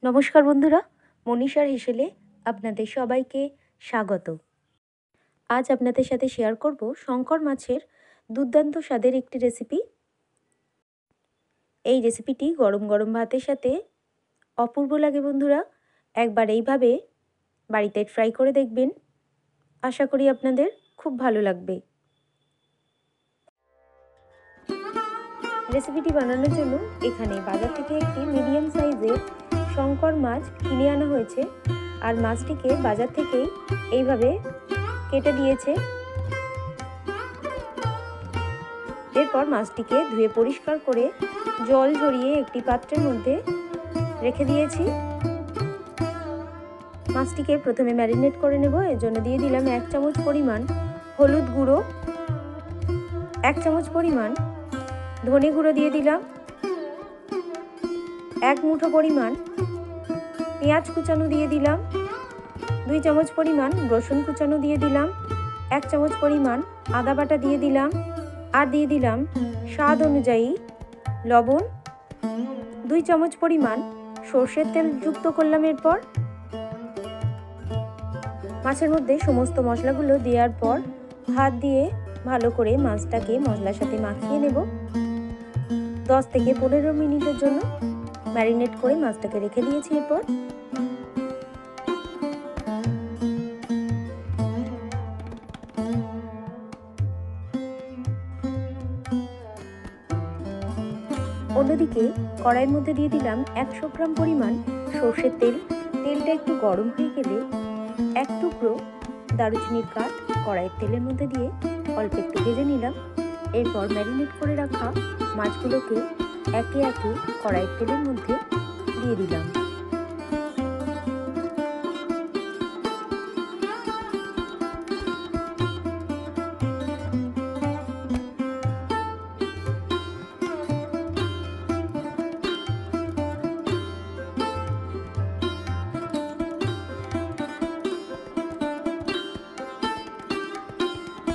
নমস্কার বন্ধুরা, মনীষার হেসেলে আপনাদের সবাইকে স্বাগত। আজ আপনাদের সাথে শেয়ার করব শঙ্কর মাছের দুর্দান্ত স্বাদের একটি রেসিপি। এই রেসিপিটি গরম গরম ভাতের সাথে অপূর্ব লাগে বন্ধুরা। একবার এইভাবে বাড়িতে ট্রাই করে দেখবেন, আশা করি আপনাদের খুব ভালো লাগবে। রেসিপিটি বানানোর জন্য এখানে বাজার থেকে একটি মিডিয়াম সাইজের শঙ্কর মাছ কিনে আনা হয়েছে, আর মাছটিকে বাজার থেকেই এইভাবে কেটে দিয়েছে। এরপর মাছটিকে ধুয়ে পরিষ্কার করে জল ঝরিয়ে একটি পাত্রের মধ্যে রেখে দিয়েছি। মাছটিকে প্রথমে ম্যারিনেট করে নেব। এর জন্য দিয়ে দিলাম 1 চামচ পরিমাণ হলুদ গুঁড়ো, 1 চামচ পরিমাণ ধনে গুঁড়ো দিয়ে দিলাম, 1 মুঠো পরিমাণ পেঁয়াজ কুচানো দিয়ে দিলাম, 2 চামচ পরিমাণ রসুন কুচানো দিয়ে দিলাম, 1 চামচ পরিমাণ আদা বাটা দিয়ে দিলাম, আর দিয়ে দিলাম স্বাদ অনুযায়ী লবণ, 2 চামচ পরিমাণ সর্ষের তেল যুক্ত করলাম। এরপর মাছের মধ্যে সমস্ত মশলাগুলো দেওয়ার পর হাত দিয়ে ভালো করে মাছটাকে মশলার সাথে মাখিয়ে নেব। 10 থেকে 15 মিনিটের জন্য ম্যারিনেট করে মাছটাকে রেখে দিয়েছি। এরপর অন্যদিকে কড়াইয়ের মধ্যে দিয়ে দিলাম 100 গ্রাম পরিমাণ সর্ষের তেল। তেলটা একটু গরম হয়ে গেলে 1 টুকরো দারুচিনির কাঠ কড়াইয়ের তেলের মধ্যে দিয়ে অল্প একটু ভেজে নিলাম। এরপর ম্যারিনেট করে রাখা মাছগুলোকে একে একে কড়াইয়ের তেলের মধ্যে দিয়ে দিলাম।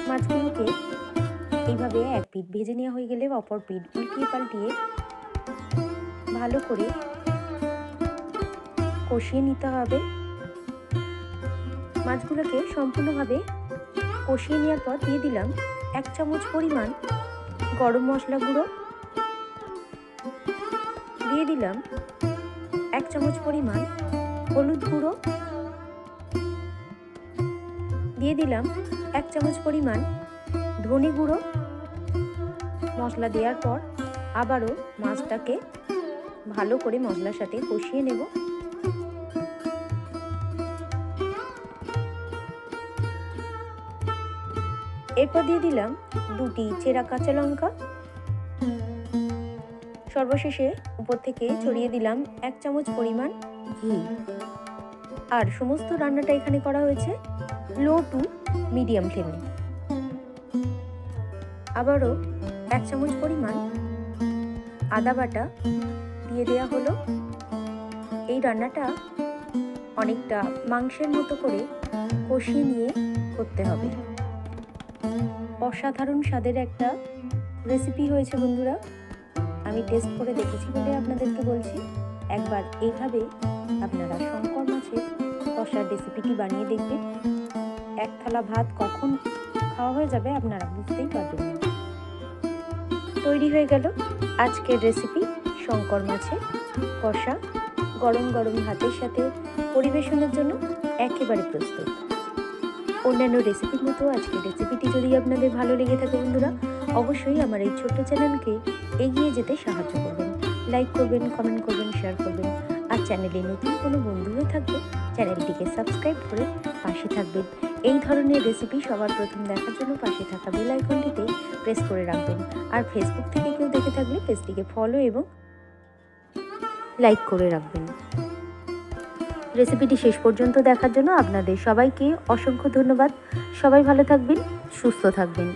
মাছগুলোকে এইভাবে এক পিঠ ভেজে নেওয়া হয়ে গেলে অপর পিঠ উল্টিয়ে পাল্টিয়ে ভালো করে কষিয়ে নিতে হবে। মাছগুলোকে সম্পূর্ণভাবে কষিয়ে নেওয়ার পর দিয়ে দিলাম 1 চামচ পরিমাণ গরম মশলা গুঁড়ো, দিয়ে দিলাম 1 চামচ পরিমাণ হলুদ গুঁড়ো, দিয়ে দিলাম 1 চামচ পরিমাণ ধনে গুঁড়ো। মশলা দেওয়ার পর আবারও মাছটাকে ভালো করে মশলার সাথে কষিয়ে নেব। এরপর দিয়ে দিলাম 2টি চেরা কাঁচা লঙ্কা। সর্বশেষে উপর থেকে ছড়িয়ে দিলাম 1 চামচ পরিমাণ ঘি। আর সমস্ত রান্নাটা এখানে করা হয়েছে লো টু মিডিয়াম ফ্লেমে। আবারও 1 চামচ পরিমাণ আদা বাটা দিয়ে দেওয়া হলো। এই রান্নাটা অনেকটা মাংসের মতো করে কষিয়ে নিয়ে করতে হবে। অসাধারণ স্বাদের একটা রেসিপি হয়েছে বন্ধুরা। আমি টেস্ট করে দেখেছি বলে আপনাদেরকে বলছি, একবার এইভাবে আপনারা শঙ্কর মাছের কষার রেসিপিটি বানিয়ে দেখবেন। 1 থালা ভাত কখন খাওয়া হয়ে যাবে আপনারা বুঝতেই পারবেন না। তৈরি হয়ে গেল আজকের রেসিপি শঙ্কর মাছের কষা। গরম গরম ভাতের সাথে পরিবেশনের জন্য একেবারে প্রস্তুত। অন্যান্য রেসিপির মতো আজকের রেসিপিটি যদি আপনাদের ভালো লেগে থাকে বন্ধুরা, অবশ্যই আমার এই ছোট্ট চ্যানেলকে এগিয়ে যেতে সাহায্য করবেন। লাইক করবেন, কমেন্ট করবেন, শেয়ার করবেন। আর চ্যানেলে নতুন কোনো বন্ধু হয়ে থাকবে চ্যানেলটিকে সাবস্ক্রাইব করে পাশে থাকবেন। এই ধরনের রেসিপি সবার প্রথম দেখার জন্য পাশে থাকা বেল আইকনটিতে প্রেস করে রাখবেন। আর ফেসবুক থেকে কেউ দেখে থাকলে পেজটিকে ফলো এবং লাইক করে রাখবেন। রেসিপিটি শেষ পর্যন্ত দেখার জন্য আপনাদের সবাইকে অসংখ্য ধন্যবাদ। সবাই ভালো থাকবেন, সুস্থ থাকবেন।